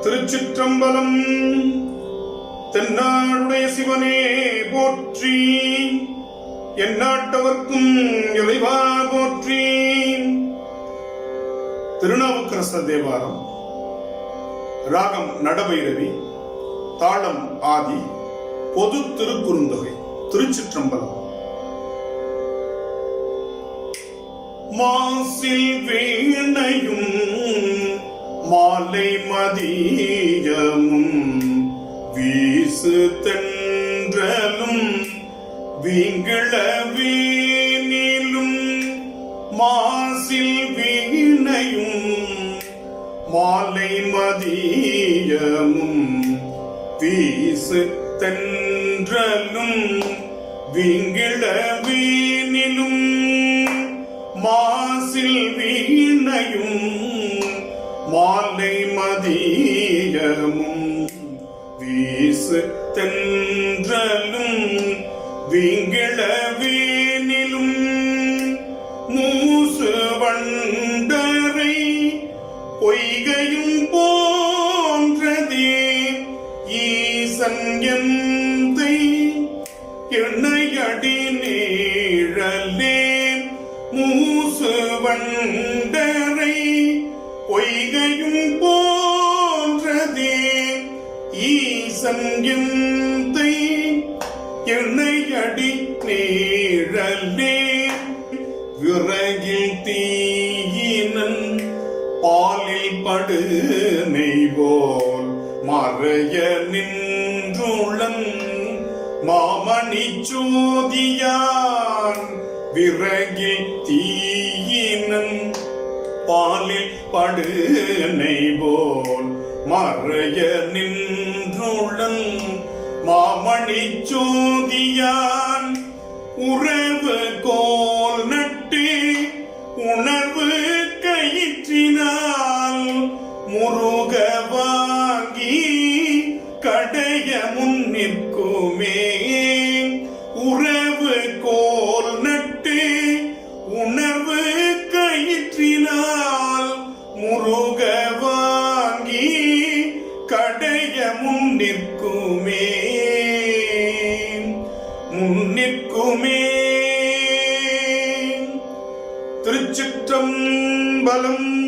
திருச்சிற்றம்பலம். தென்னாடுடைய சிவனே போற்றி, எந்நாட்டவர்க்கும் இறைவா போற்றி. திருநாவுக்கரசர் தேவாரம். ராகம் நடபைரவி, தாளம் ஆதி, பொது திருக்குறுந்தொகை. திருச்சிற்றம்பலம். மாசில் வீணையும் மாலை மதியமும் வீசு தென்றலும் வீங்கிளவீனிலும் மாசில் வீணையும் மாலை மதியமும் வீசு தென்றலும் வீங்கிளவீனிலும் மாசில் வீணையும் மாலை மதியமும் வீசு தென்றலும் வீங்கிளவீனிலும் மூசு வண்டரை பொய்கையும் போன்றதே ஈசன் எந்தை இணையடி நீழலே. மூசு வண்டரை பொய்கையும் போன்றதே ஈசன் எந்தை இணையடி நீழலே. விறகில் தீயினன் பாலில் படு நெய்வோல் மறைய நின்றுளன் மாமணி சோதியான். விறகில் தீயினன் பாலில் படு நெய்வோல் மறைய நின்றுளன் மாமணி சோதியான். உறவு கோல் நட்டு உணர்வு கயிற்றினால் முருக வாங்கி கடைய முன் நிற்குமே. உறவு கோல் நட்டு உணர்வு கயிற்றினால் முருக வாங்கி கடைய முன் நிற்குமே. முன்னிற்குமே. திருச்சிற்றம்பலம்.